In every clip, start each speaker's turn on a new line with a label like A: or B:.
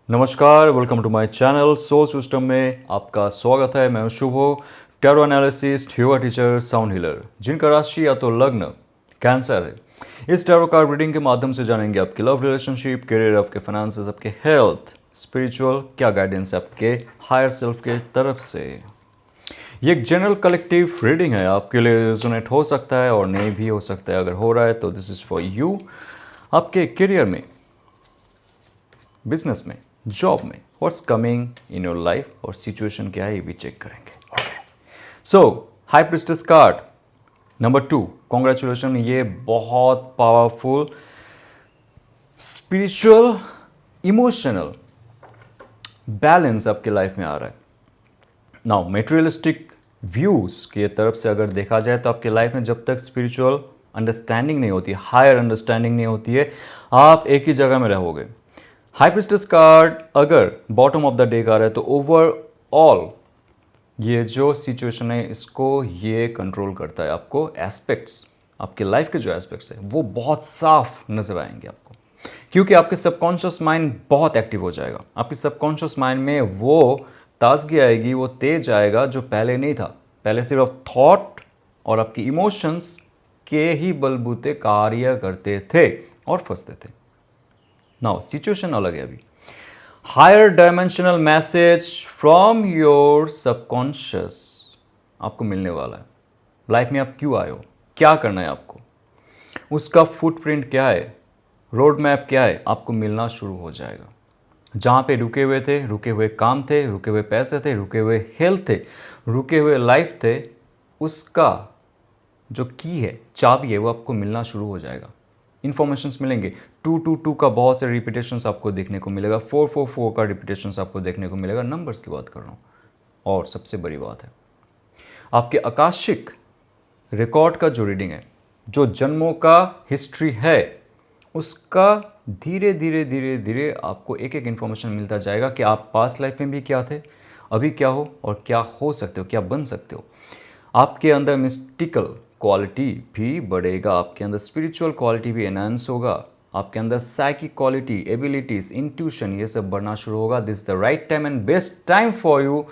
A: नमस्कार, welcome to my channel soul system में आपका स्वागत है। मैं हूं Shubho, tarot analyst, yoga teacher, sound healer, जिनका राशि या तो लग्न कैंसर है। इस टैरो कार्ड रीडिंग के माध्यम से जानेंगे आपके लव रिलेशनशिप, करियर, आपके फाइनेंसेस, आपके हेल्थ, स्पिरिचुअल क्या गाइडेंस है आपके हायर सेल्फ के तरफ से। ये एक जनरल कलेक्टिव रीडिंग है, आपके लिए रिजोनेट हो सकता है और नहीं भी हो सकता है। अगर हो रहा है तो दिस इज फॉर यू। आपके करियर में, बिजनेस में, जॉब में, what's coming in your life और सिचुएशन क्या है ये भी चेक करेंगे। Okay, so high priestess card number 2, congratulation. ये बहुत पावरफुल स्पिरिचुअल इमोशनल बैलेंस आपके लाइफ में आ रहा है। नाउ मेटेरियलिस्टिक व्यूज की तरफ से अगर देखा जाए तो आपके लाइफ में जब तक स्पिरिचुअल अंडरस्टैंडिंग नहीं होती, हायर अंडरस्टैंडिंग नहीं होती है, आप एक ही जगह में रहोगे। हाई प्रिस्टेस कार्ड अगर बॉटम ऑफ द डे का रहा है तो ओवरऑल ये जो सिचुएशन है इसको ये कंट्रोल करता है। आपको एस्पेक्ट्स, आपके लाइफ के जो एस्पेक्ट्स है वो बहुत साफ नजर आएंगे आपको, क्योंकि आपके सबकॉन्शियस माइंड बहुत एक्टिव हो जाएगा। आपके सबकॉन्शियस माइंड में वो ताजगी आएगी, वो तेज आएगा जो पहले नहीं था। पहले सिर्फ थॉट और आपकी इमोशंस के ही बलबूते कार्य करते थे और फंसते थे। नाउ सिचुएशन अलग है अभी। Higher dimensional message from your subconscious आपको मिलने वाला है। लाइफ में आप क्यों आए हो, क्या करना है आपको, उसका फुटप्रिंट क्या है, रोड मैप क्या है, आपको मिलना शुरू हो जाएगा। जहाँ पे रुके हुए थे, रुके हुए काम थे, रुके हुए पैसे थे, रुके हुए हेल्थ थे, रुके हुए लाइफ थे, उसका जो की है, चाबी है, वो आपको मिलना शुरू हो जाएगा। इन्फॉर्मेशंस मिलेंगे। 222 का बहुत से रिपीटेशंस आपको देखने को मिलेगा। 444 का रिपीटेशंस आपको देखने को मिलेगा। नंबर्स की बात कर रहा हूँ। और सबसे बड़ी बात है, आपके आकाशिक रिकॉर्ड का जो रीडिंग है, जो जन्मों का हिस्ट्री है, उसका धीरे धीरे धीरे धीरे आपको एक एक इन्फॉर्मेशन मिलता जाएगा कि आप पास्ट लाइफ में भी क्या थे, अभी क्या हो और क्या हो सकते हो, क्या बन सकते हो। आपके अंदर मिस्टिकल क्वालिटी भी बढ़ेगा, आपके अंदर स्पिरिचुअल क्वालिटी भी एनहांस होगा, आपके अंदर साइकिक क्वालिटी, एबिलिटीज, इंट्यूशन, ये सब बढ़ना शुरू होगा। This is the right time and best time for you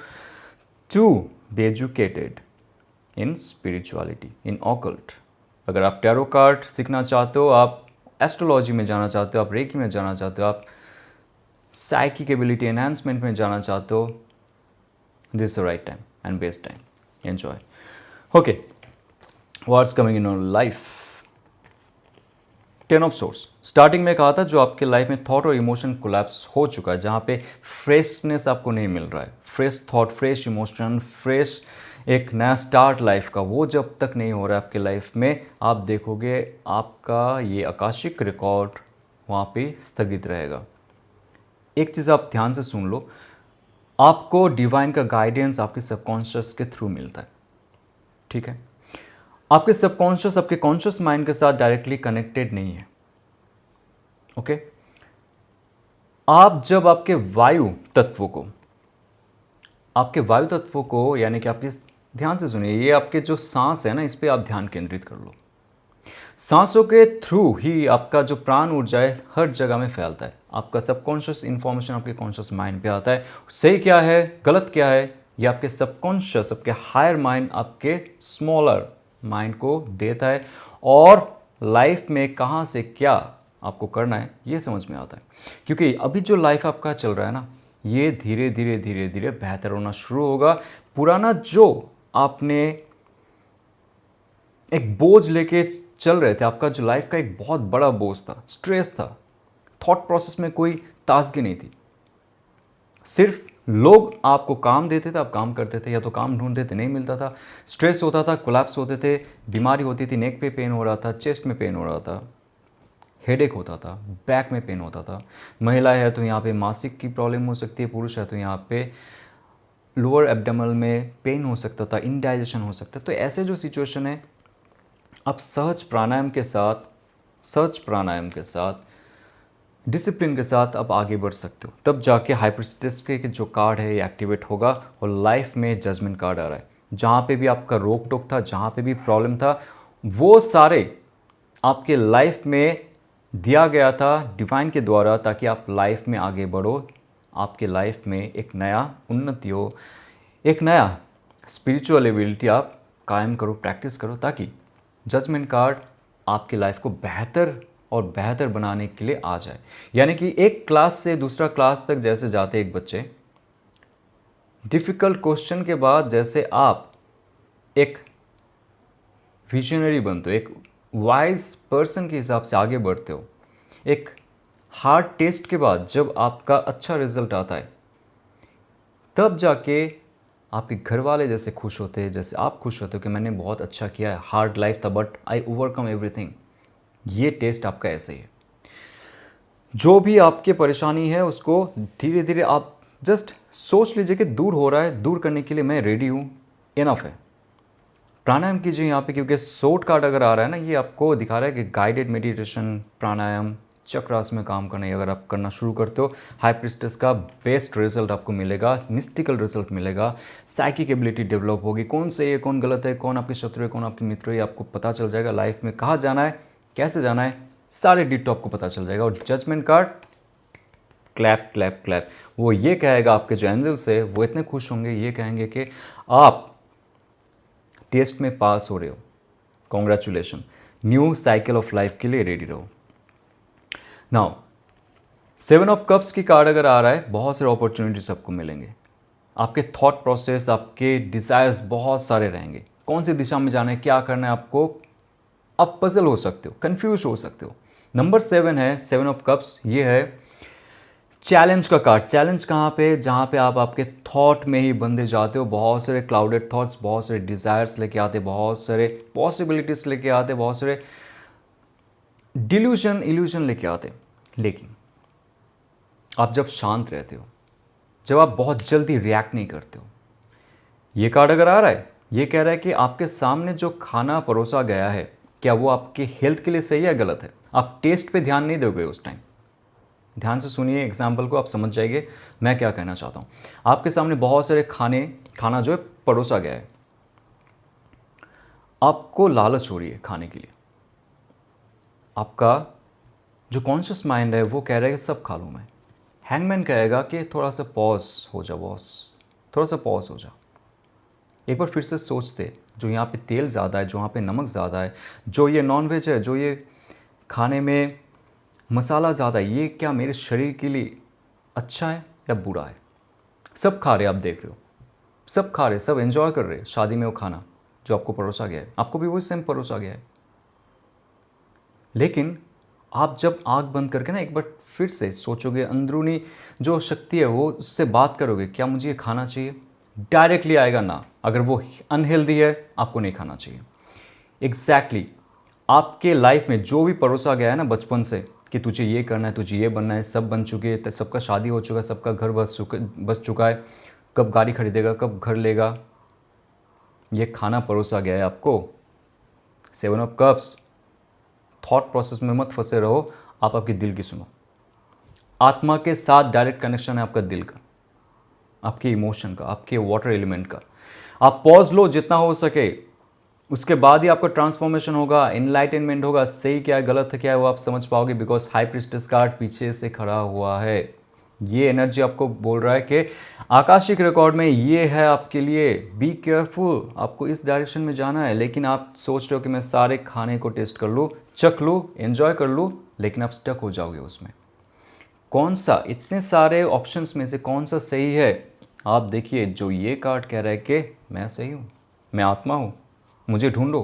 A: to be educated in spirituality, in occult. अगर आप टैरो कार्ड सीखना चाहते हो, आप एस्ट्रोलॉजी में जाना चाहते हो, आप रेकी में जाना चाहते हो, आप साइकिक एबिलिटी एनहांसमेंट में जाना चाहते हो, this is the right time and best time. Enjoy. Okay, what's coming in your life. 10 of source starting में कहा था, जो आपके लाइफ में थॉट और इमोशन कोलैप्स हो चुका है, जहाँ पे फ्रेशनेस आपको नहीं मिल रहा है, fresh thought, fresh emotion, fresh एक नया स्टार्ट लाइफ का, वो जब तक नहीं हो रहा है आपके लाइफ में, आप देखोगे आपका ये आकाशिक रिकॉर्ड वहाँ पे स्थगित रहेगा। एक चीज़ आप ध्यान से सुन लो, आपको डिवाइन का गाइडेंस आपके सबकॉन्शियस के थ्रू मिलता है। ठीक है, आपके सबकॉन्शियस आपके कॉन्शियस माइंड के साथ डायरेक्टली कनेक्टेड नहीं है। ओके, आप जब आपके वायु तत्व को यानी कि आपके, ध्यान से सुनिए, ये आपके जो सांस है ना, इस पे आप ध्यान केंद्रित कर लो। सांसों के थ्रू ही आपका जो प्राण ऊर्जा है हर जगह में फैलता है। आपका सबकॉन्शियस इंफॉर्मेशन आपके कॉन्शियस माइंड पे आता है। सही क्या है, गलत क्या है, ये आपके सबकॉन्शियस, आपके हायर माइंड आपके स्मॉलर माइंड को देता है, और लाइफ में कहाँ से क्या आपको करना है ये समझ में आता है। क्योंकि अभी जो लाइफ आपका चल रहा है ना, ये धीरे धीरे धीरे धीरे बेहतर होना शुरू होगा। पुराना जो आपने एक बोझ लेके चल रहे थे, आपका जो लाइफ का एक बहुत बड़ा बोझ था, स्ट्रेस था, थॉट प्रोसेस में कोई ताजगी नहीं थी, सिर्फ लोग आपको काम देते थे, आप काम करते थे, या तो काम ढूंढते थे, नहीं मिलता था, स्ट्रेस होता था, कोलैप्स होते थे, बीमारी होती थी, नेक पे पेन हो रहा था, चेस्ट में पेन हो रहा था, हेडेक होता था, बैक में पेन होता था। महिला है तो यहाँ पे मासिक की प्रॉब्लम हो सकती है, पुरुष है तो यहाँ पे लोअर एब्डोमेनल में पेन हो सकता था, इनडाइजेशन हो सकता है। तो ऐसे जो सिचुएशन है, आप सहज प्राणायाम के साथ डिसिप्लिन के साथ आप आगे बढ़ सकते हो। तब जाके हाइपरस्टेस के जो कार्ड है ये एक्टिवेट होगा, और लाइफ में जजमेंट कार्ड आ रहा है। जहाँ पे भी आपका रोक टोक था, जहाँ पे भी प्रॉब्लम था, वो सारे आपके लाइफ में दिया गया था डिवाइन के द्वारा, ताकि आप लाइफ में आगे बढ़ो, आपके लाइफ में एक नया उन्नति हो, एक नया स्पिरिचुअल एबिलिटी आप कायम करो, प्रैक्टिस करो, ताकि जजमेंट कार्ड आपकी लाइफ को बेहतर और बेहतर बनाने के लिए आ जाए। यानी कि एक क्लास से दूसरा क्लास तक जैसे जाते एक बच्चे, डिफ़िकल्ट क्वेश्चन के बाद जैसे आप एक विजनरी बनते हो, एक वाइज पर्सन के हिसाब से आगे बढ़ते हो, एक हार्ड टेस्ट के बाद जब आपका अच्छा रिजल्ट आता है, तब जाके आपके घर वाले जैसे खुश होते हैं, जैसे आप खुश होते हो कि मैंने बहुत अच्छा किया है, हार्ड लाइफ था बट आई ओवरकम एवरीथिंग। ये टेस्ट आपका ऐसे ही है। जो भी आपकी परेशानी है उसको धीरे धीरे आप जस्ट सोच लीजिए कि दूर हो रहा है, दूर करने के लिए मैं रेडी हूँ, इनफ है। प्राणायाम कीजिए यहाँ पे, क्योंकि शॉर्ट कार्ड अगर आ रहा है ना, ये आपको दिखा रहा है कि गाइडेड मेडिटेशन, प्राणायाम, चक्रास में काम करना, ये अगर आप करना शुरू करते हो, हाई प्रिस्टेस का बेस्ट रिजल्ट आपको मिलेगा, मिस्टिकल रिजल्ट मिलेगा, साइकिक एबिलिटी डेवलप होगी, कौन सही है कौन गलत है, कौन आपके शत्रु है कौन आपके मित्र है, आपको पता चल जाएगा। लाइफ में कहाँ जाना है, कैसे जाना है, सारे डिटेल आपको पता चल जाएगा। और judgement card clap clap clap, वो ये कहेगा, आपके जो एंजल्स है वो इतने खुश होंगे, ये कहेंगे कि आप टेस्ट में पास हो रहे हो, congratulation, new cycle of life के लिए रेडी रहो। नाउ 7 ऑफ कप्स की कार्ड अगर आ रहा है, बहुत सारे अपॉर्चुनिटीज आपको मिलेंगे, आपके थॉट प्रोसेस, आपके डिज़ायर्स बहुत सारे रहेंगे, कौन सी दिशा में जाना है, क्या करना है आपको, आप पजल हो सकते हो, कंफ्यूज हो सकते हो। नंबर 7 है, 7 ऑफ कप्स, ये है चैलेंज का कार्ड। चैलेंज कहाँ पे, जहाँ पे आप आपके थॉट में ही बंधे जाते हो, बहुत सारे क्लाउडेड थॉट्स, बहुत सारे डिज़ायर्स लेके आते, बहुत सारे पॉसिबिलिटीज़ लेके आते, बहुत सारे इल्यूजन लेके आते। लेकिन आप जब शांत रहते हो, जब आप बहुत जल्दी रिएक्ट नहीं करते हो, ये कार्ड अगर आ रहा है, ये कह रहा है कि आपके सामने जो खाना परोसा गया है, क्या वो आपके हेल्थ के लिए सही है गलत है, आप टेस्ट पे ध्यान नहीं दोगे उस टाइम। ध्यान से सुनिए एग्जाम्पल को, आप समझ जाएंगे मैं क्या कहना चाहता हूँ। आपके सामने बहुत सारे खाना जो है परोसा गया है, आपको लालच हो रही है खाने के लिए, आपका जो कॉन्शियस माइंड है वो कह रहा है कि सब खा लूँ मैं। हैंगमैन कहेगा कि थोड़ा सा पॉज हो जा बॉस, थोड़ा सा पॉज हो जा, एक बार फिर से सोचते, जो यहाँ पे तेल ज़्यादा है, जो यहाँ पे नमक ज़्यादा है, जो ये नॉनवेज है, जो ये खाने में मसाला ज़्यादा है, ये क्या मेरे शरीर के लिए अच्छा है या बुरा है। सब खा रहे, आप देख रहे हो, सब खा रहे, सब एंजॉय कर रहे, शादी में वो खाना जो आपको परोसा गया है, आपको भी वही सेम परोसा गया है। लेकिन आप जब आँख बंद करके ना एक बार फिर से सोचोगे, अंदरूनी जो शक्ति है वो उससे बात करोगे, क्या मुझे ये खाना चाहिए, डायरेक्टली आएगा ना। अगर वो अनहेल्दी है आपको नहीं खाना चाहिए। एग्जैक्टली आपके लाइफ में जो भी परोसा गया है ना बचपन से कि तुझे ये करना है, तुझे ये बनना है, सब बन चुके हैं, सबका शादी हो चुका है, सबका घर बस चुका है, कब गाड़ी खरीदेगा, कब घर लेगा, ये खाना परोसा गया है आपको। 7 ऑफ कप्स, थॉट प्रोसेस में मत फंसे रहो, आप आपके दिल की सुनो। आत्मा के साथ डायरेक्ट कनेक्शन है आपका दिल का, आपके इमोशन का, आपके वाटर एलिमेंट का। आप पॉज लो जितना हो सके, उसके बाद ही आपका ट्रांसफॉर्मेशन होगा, इनलाइटनमेंट होगा, सही क्या है गलत है क्या है वो आप समझ पाओगे, बिकॉज हाई प्रीस्टेस कार्ड पीछे से खड़ा हुआ है। ये एनर्जी आपको बोल रहा है कि आकाशिक रिकॉर्ड में ये है आपके लिए, बी केयरफुल, आपको इस डायरेक्शन में जाना है। लेकिन आप सोच रहे हो कि मैं सारे खाने को टेस्ट कर लूँ, चख लूँ, एंजॉय कर लूँ, लेकिन आप स्टक हो जाओगे उसमें। कौन सा, इतने सारे ऑप्शंस में से कौन सा सही है, आप देखिए। जो ये कार्ड कह रहा है कि मैं सही हूँ, मैं आत्मा हूँ, मुझे ढूंढो,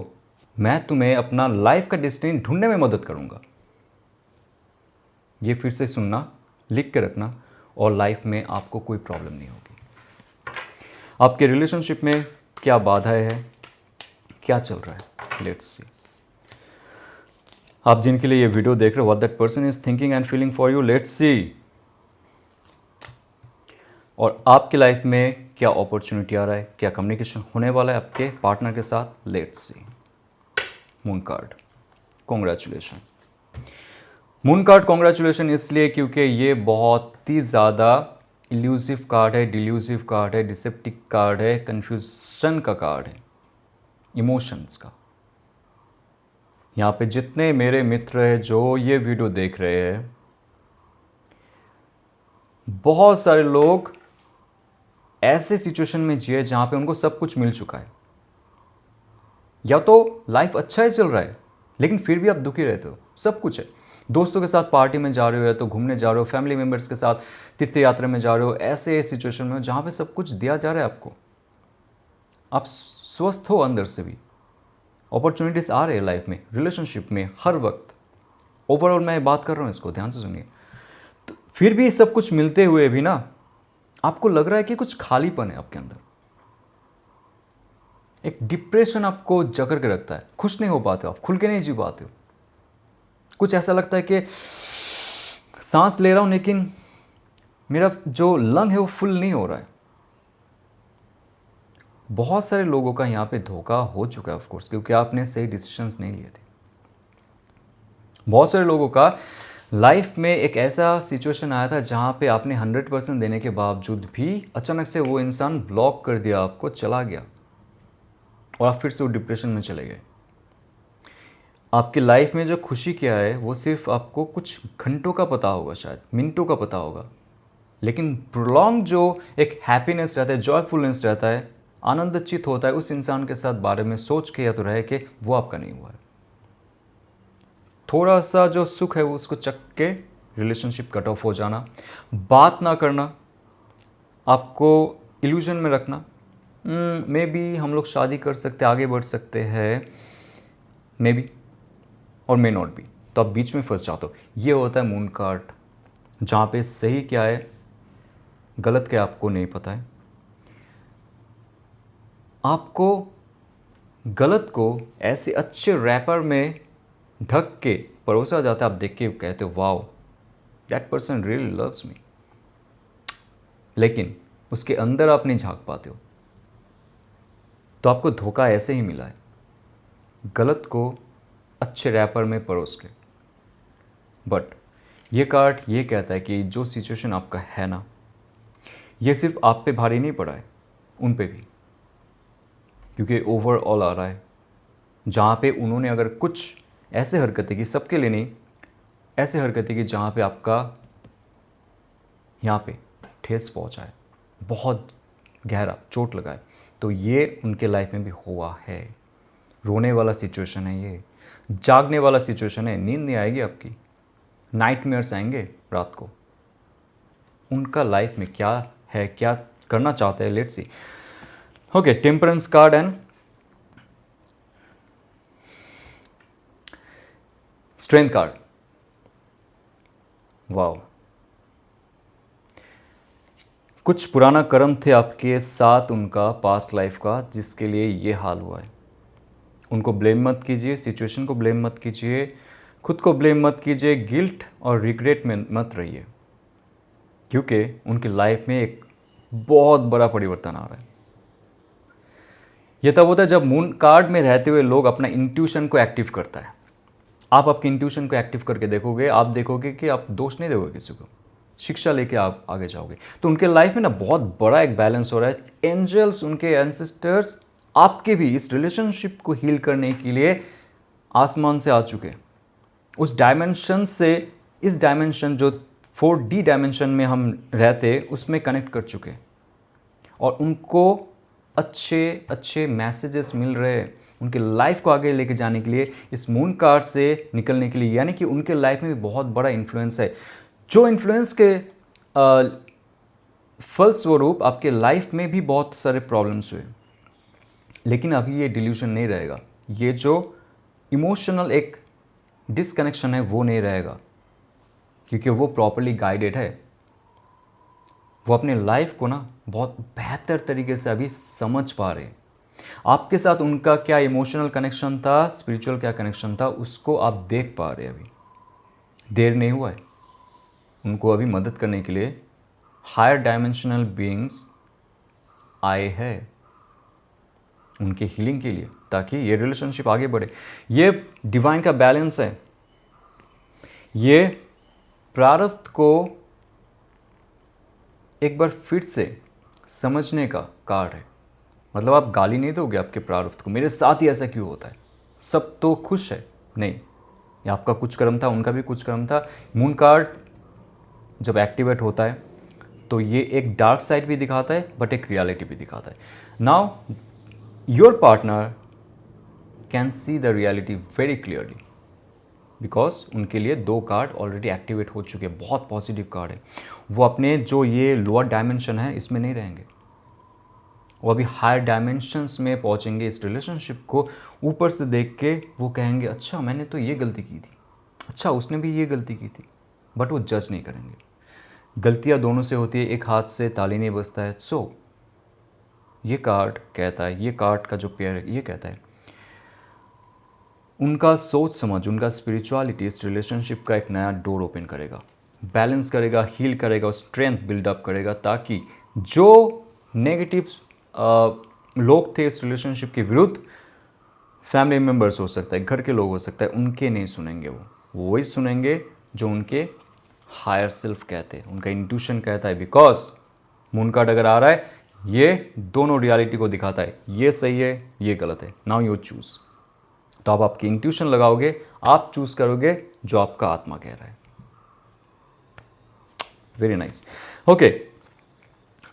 A: मैं तुम्हें अपना लाइफ का डेस्टिनी ढूंढने में मदद करूँगा। ये फिर से सुनना, लिख के रखना, और लाइफ में आपको कोई प्रॉब्लम नहीं होगी। आपके रिलेशनशिप में क्या बाधाएं है, क्या चल रहा है, लेट्स सी। आप जिनके लिए ये वीडियो देख रहे हो, what that person is thinking and feeling for you, let's see. और आपकी लाइफ में क्या अपॉर्चुनिटी आ रहा है, क्या कम्युनिकेशन होने वाला है आपके पार्टनर के साथ, let's see. Moon card, congratulation. Moon card congratulation इसलिए क्योंकि ये बहुत ही ज़्यादा इल्यूसिव कार्ड है, डिल्यूसिव कार्ड है, डिसेप्टिव कार्ड है, कन्फ्यूजन का कार्ड है, इमोशंस का। यहाँ पे जितने मेरे मित्र हैं जो ये वीडियो देख रहे हैं, बहुत सारे लोग ऐसे सिचुएशन में जिए जहां पे उनको सब कुछ मिल चुका है, या तो लाइफ अच्छा ही चल रहा है लेकिन फिर भी आप दुखी रहते हो, सब कुछ है, दोस्तों के साथ पार्टी में जा रहे हो या तो घूमने जा रहे हो, फैमिली मेम्बर्स के साथ तीर्थ यात्रा में जा रहे हो, ऐसे सिचुएशन में हो जहाँ पे सब कुछ दिया जा रहा है आपको, आप स्वस्थ हो अंदर से भी, अपॉर्चुनिटीज़ आ रहे हैं लाइफ में, रिलेशनशिप में, हर वक्त। ओवरऑल मैं बात कर रहा हूँ, इसको ध्यान से सुनिए। तो फिर भी सब कुछ मिलते हुए भी ना आपको लग रहा है कि कुछ खालीपन है आपके अंदर, एक डिप्रेशन आपको जकड़ के रखता है, खुश नहीं हो पाते हो आप, खुल के नहीं जी पाते हो, कुछ ऐसा लगता है कि सांस ले रहा हूं लेकिन मेरा जो लंग है वो फुल नहीं हो रहा है। बहुत सारे लोगों का यहाँ पे धोखा हो चुका है ऑफ कोर्स, क्योंकि आपने सही डिसीजंस नहीं लिए थे। बहुत सारे लोगों का लाइफ में एक ऐसा सिचुएशन आया था जहाँ पे आपने 100% देने के बावजूद भी अचानक से वो इंसान ब्लॉक कर दिया, आपको चला गया और आप फिर से वो डिप्रेशन में चले गए। आपकी लाइफ में जो खुशी क्या है वो सिर्फ आपको कुछ घंटों का पता होगा, शायद मिनटों का पता होगा, लेकिन प्रोलॉन्ग जो एक हैप्पीनेस रहता है, जॉयफुलनेस रहता है, आनंदचित होता है उस इंसान के साथ बारे में सोच के या तो रह के, वो आपका नहीं हुआ है। थोड़ा सा जो सुख है वो उसको चख के रिलेशनशिप कट ऑफ हो जाना, बात ना करना, आपको इल्यूजन में रखना, मे बी हम लोग शादी कर सकते, आगे बढ़ सकते हैं, मे बी और मे नॉट बी, तो आप बीच में फंस जाते हो। ये होता है मून कार्ड, जहाँ पे सही क्या है गलत क्या आपको नहीं पता है। आपको गलत को ऐसे अच्छे रैपर में ढक के परोसा जाता है, आप देख के कहते हो wow that person really loves me, लेकिन उसके अंदर आप नहीं झांक पाते हो, तो आपको धोखा ऐसे ही मिला है, गलत को अच्छे रैपर में परोस के। बट ये कार्ड ये कहता है कि जो सिचुएशन आपका है ना, ये सिर्फ आप पे भारी नहीं पड़ा है, उन पे भी, क्योंकि ओवरऑल आ रहा है जहाँ पे उन्होंने अगर कुछ ऐसे हरकतें की, सबके लिए नहीं, ऐसे हरकतें की जहाँ पे आपका यहाँ पे ठेस पहुँचा है, बहुत गहरा चोट लगा है, तो ये उनके लाइफ में भी हुआ है। रोने वाला सिचुएशन है ये, जागने वाला सिचुएशन है, नींद नहीं आएगी आपकी, नाइटमेयर्स आएंगे रात को। उनका लाइफ में क्या है, क्या करना चाहते हैं, let's see. Okay, temperance card and strength card. Wow, कुछ पुराना कर्म थे आपके साथ उनका, पास्ट लाइफ का, जिसके लिए ये हाल हुआ है। उनको ब्लेम मत कीजिए, सिचुएशन को ब्लेम मत कीजिए, खुद को ब्लेम मत कीजिए, गिल्ट और रिग्रेट में मत रहिए, क्योंकि उनकी लाइफ में एक बहुत बड़ा परिवर्तन आ रहा है। यह तब होता है जब मून कार्ड में रहते हुए लोग अपना इंट्यूशन को एक्टिव करता है। आप आपकी इंट्यूशन को एक्टिव करके देखोगे, आप देखोगे कि आप दोष नहीं दोगे किसी को, शिक्षा लेके आप आगे जाओगे। तो उनके लाइफ में ना बहुत बड़ा एक बैलेंस हो रहा है। एंजल्स, उनके एंसेस्टर्स आपके भी इस रिलेशनशिप को हील करने के लिए आसमान से आ चुके हैं। उस डायमेंशन से इस डायमेंशन जो 4D डायमेंशन में हम रहते, उसमें कनेक्ट कर चुके हैं और उनको अच्छे अच्छे मैसेजेस मिल रहे हैं उनके लाइफ को आगे लेके जाने के लिए, इस मून कार्ड से निकलने के लिए। यानी कि उनके लाइफ में भी बहुत बड़ा इन्फ्लुएंस है, जो इन्फ्लुएंस के फलस्वरूप आपके लाइफ में भी बहुत सारे प्रॉब्लम्स हुए। लेकिन अभी ये डिल्यूशन नहीं रहेगा, ये जो इमोशनल एक डिसकनेक्शन है वो नहीं रहेगा, क्योंकि वो प्रॉपर्ली गाइडेड है। वो अपने लाइफ को ना बहुत बेहतर तरीके से अभी समझ पा रहे हैं। आपके साथ उनका क्या इमोशनल कनेक्शन था, स्पिरिचुअल क्या कनेक्शन था, उसको आप देख पा रहे हैं। अभी देर नहीं हुआ है, उनको अभी मदद करने के लिए हायर डायमेंशनल बीइंग्स आए हैं उनके हीलिंग के लिए, ताकि ये रिलेशनशिप आगे बढ़े। ये डिवाइन का बैलेंस है, ये प्रारब्ध को एक बार फिर से समझने का कार्ड है। मतलब आप गाली नहीं दोगे आपके प्रारब्ध को, मेरे साथ ही ऐसा क्यों होता है, सब तो खुश है, नहीं, ये आपका कुछ कर्म था, उनका भी कुछ कर्म था। मून कार्ड जब एक्टिवेट होता है तो ये एक डार्क साइड भी दिखाता है बट एक रियलिटी भी दिखाता है. Now your partner can see the reality very clearly because उनके लिए 2 कार्ड ऑलरेडी एक्टिवेट हो चुके हैं, बहुत पॉजिटिव कार्ड है. वो अपने जो ये लोअर डायमेंशन है इसमें नहीं रहेंगे, वो अभी हायर डायमेंशंस में पहुंचेंगे. इस रिलेशनशिप को ऊपर से देख के वो कहेंगे अच्छा मैंने तो ये गलती की थी, अच्छा उसने भी ये गलती की थी, बट वो जज नहीं करेंगे. गलतियां दोनों से होती है, एक हाथ से ताली नहीं बजता है. सो ये कार्ड कहता है, ये कार्ड का जो पेयर है ये कहता है उनका सोच समझ, उनका स्पिरिचुअलिटी इस रिलेशनशिप का एक नया डोर ओपन करेगा, बैलेंस करेगा, हील करेगा, स्ट्रेंथ बिल्डअप करेगा, ताकि जो नेगेटिव लोग थे इस रिलेशनशिप के विरुद्ध, फैमिली मेम्बर्स हो सकता है, घर के लोग हो सकता है, उनके नहीं सुनेंगे. वो वही सुनेंगे जो उनके हायर सेल्फ कहते हैं, उनका इंट्यूशन कहता है. बिकॉज मून कार्ड अगर आ रहा है ये दोनों रियलिटी को दिखाता है, ये सही है, ये गलत है. Now you choose. तो आप आपकी इंट्यूशन लगाओगे, आप चूज करोगे जो आपका आत्मा कह रहा है. Very nice. Okay,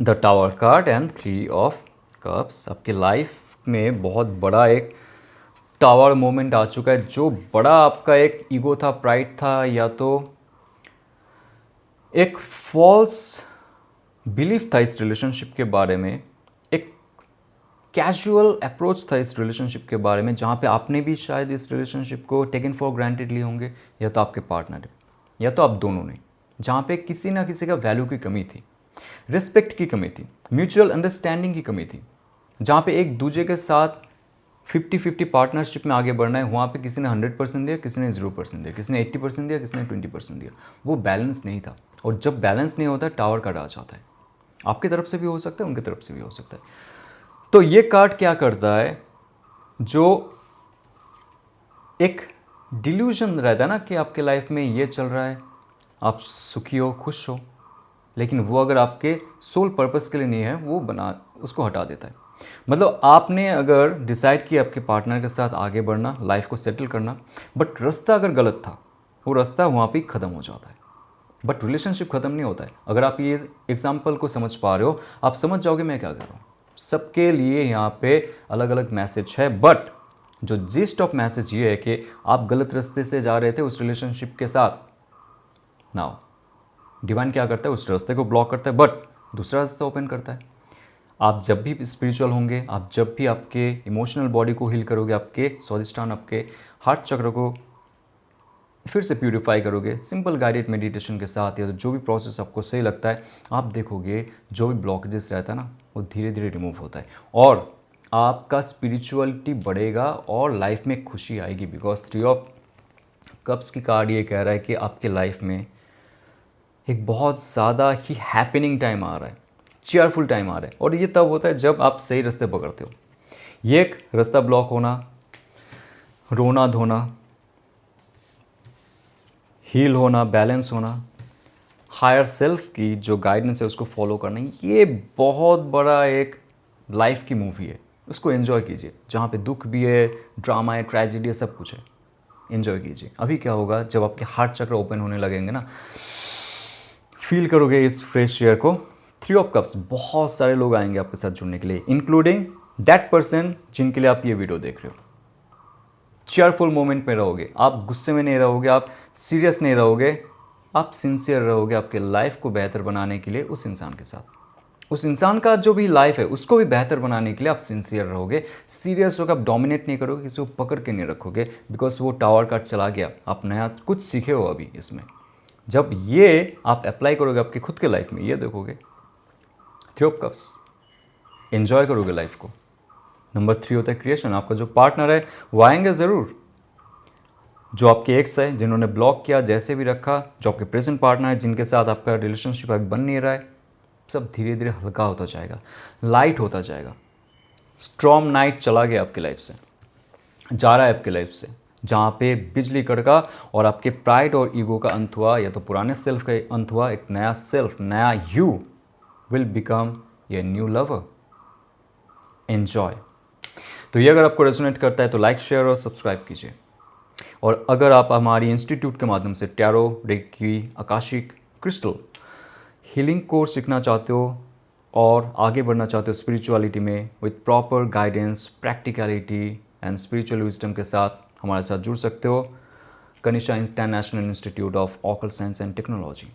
A: the tower card and 3 of cups. आपके लाइफ में बहुत बड़ा एक टावर मोमेंट आ चुका है. जो बड़ा आपका एक ईगो था, प्राइड था, या तो एक फॉल्स बिलीफ था इस रिलेशनशिप के बारे में, एक कैजुअल अप्रोच था इस रिलेशनशिप के बारे में, जहाँ पे आपने भी शायद इस रिलेशनशिप को टेकन फॉर ग्रांटेड लिए होंगे, या तो आपके पार्टनर है या तो आप दोनों ने, जहाँ पे किसी ना किसी का वैल्यू की कमी थी, रिस्पेक्ट की कमी थी, म्यूचुअल अंडरस्टैंडिंग की कमी थी, जहाँ पे एक दूसरे के साथ 50-50 पार्टनरशिप में आगे बढ़ना है. वहाँ पे किसी ने 100% दिया, किसी ने 0% दिया, किसी ने 80% दिया, किसी ने 20% दिया. वो बैलेंस नहीं था. और जब बैलेंस नहीं होता टावर कार्ड आ जाता है. आपकी तरफ से भी हो सकता है, उनकी तरफ से भी हो सकता है. तो ये कार्ड क्या करता है, जो एक डिल्यूजन रहता है ना कि आपके लाइफ में ये चल रहा है, आप सुखी हो, खुश हो, लेकिन वो अगर आपके सोल पर्पस के लिए नहीं है, वो उसको हटा देता है. मतलब आपने अगर डिसाइड किया आपके पार्टनर के साथ आगे बढ़ना, लाइफ को सेटल करना, बट रास्ता अगर गलत था, वो रास्ता वहाँ पे ख़त्म हो जाता है. बट रिलेशनशिप ख़त्म नहीं होता है. अगर आप ये एग्जाम्पल को समझ पा रहे हो, आप समझ जाओगे मैं क्या कर रहा हूँ. सबके लिए यहाँ पे अलग अलग मैसेज है, बट जो जिस्ट ऑफ मैसेज ये है कि आप गलत रास्ते से जा रहे थे उस रिलेशनशिप के साथ. नाउ डिवाइन क्या करता है, उस रास्ते को ब्लॉक करता है, बट दूसरा रास्ता ओपन करता है. आप जब भी स्पिरिचुअल होंगे, आप जब भी आपके इमोशनल बॉडी को हील करोगे, आपके स्वादिष्ठान, आपके हार्ट चक्र को फिर से प्यूरिफाई करोगे सिंपल गाइडेड मेडिटेशन के साथ, या तो जो भी प्रोसेस आपको सही लगता है, आप देखोगे जो भी ब्लॉकेजेस रहता है ना, वो धीरे धीरे रिमूव होता है और आपका स्पिरिचुअलिटी बढ़ेगा और लाइफ में खुशी आएगी. बिकॉज 3 ऑफ कप्स की कार्ड ये कह रहा है कि आपके लाइफ में एक बहुत ज़्यादा ही हैपनिंग टाइम आ रहा है, चेयरफुल टाइम आ रहा है. और ये तब होता है जब आप सही रास्ते पकड़ते हो. ये एक रास्ता ब्लॉक होना, रोना धोना, हील होना, बैलेंस होना, हायर सेल्फ की जो गाइडेंस है उसको फॉलो करना, ये बहुत बड़ा एक लाइफ की मूवी है. उसको एंजॉय कीजिए. जहाँ पे दुख भी है, ड्रामा है, ट्रेजेडी है, सब कुछ है. एंजॉय कीजिए. अभी क्या होगा, जब आपके हार्ट चक्र ओपन होने लगेंगे ना, फील करोगे इस फ्रेश एयर को. 3 ऑफ कप्स, बहुत सारे लोग आएंगे आपके साथ जुड़ने के लिए, इंक्लूडिंग दैट पर्सन जिनके लिए आप ये वीडियो देख रहे हो. चेयरफुल मोमेंट में रहोगे, आप गुस्से में नहीं रहोगे, आप सीरियस नहीं रहोगे, आप सिंसियर रहोगे आपके लाइफ को बेहतर बनाने के लिए उस इंसान के साथ. उस इंसान का जो भी लाइफ है उसको भी बेहतर बनाने के लिए आप सिंसियर रहोगे, सीरियस होकर आप डोमिनेट नहीं करोगे, किसी को पकड़ के नहीं रखोगे. बिकॉज वो टावर कार्ड चला गया, आप नया कुछ सीखे हो अभी इसमें. जब ये आप अप्लाई करोगे आपके खुद के लाइफ में, ये देखोगे 3 ऑफ कप्स, एंजॉय करोगे लाइफ को. नंबर 3 होता है क्रिएशन. आपका जो पार्टनर है वो आएंगे ज़रूर. जो आपके एक्स है जिन्होंने ब्लॉक किया, जैसे भी रखा, जो आपके प्रेजेंट पार्टनर है जिनके साथ आपका रिलेशनशिप अभी बन नहीं रहा है, सब धीरे धीरे हल्का होता जाएगा, लाइट होता जाएगा. स्ट्रॉन्ग नाइट चला गया आपकी लाइफ से, जा रहा है आपकी लाइफ से, जहाँ पे बिजली कड़का और आपके प्राइड और ईगो का अंत हुआ, या तो पुराने सेल्फ का अंत हुआ. एक नया सेल्फ, नया you will become a new lover. Enjoy. तो ये अगर आपको रेजोनेट करता है तो लाइक, शेयर और सब्सक्राइब कीजिए. और अगर आप हमारी इंस्टीट्यूट के माध्यम से टैरो, रेकी, आकाशिक, क्रिस्टल हीलिंग कोर्स सीखना चाहते हो और आगे बढ़ना चाहते हो स्पिरिचुअलिटी में with proper guidance, practicality and spiritual wisdom के साथ हमारे साथ जुड़ सकते हो। Kanishtha international institute of occult science and technology,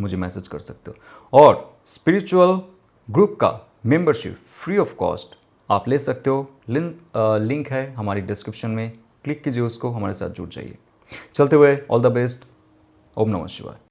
A: मुझे मैसेज कर सकते हो। और स्पिरिचुअल ग्रुप का मेंबरशिप फ्री ऑफ कॉस्ट आप ले सकते हो। लिंक है हमारी डिस्क्रिप्शन में, क्लिक कीजिए उसको, हमारे साथ जुड़ जाइए। चलते हुए ऑल द बेस्ट। ओम नमः शिवाय।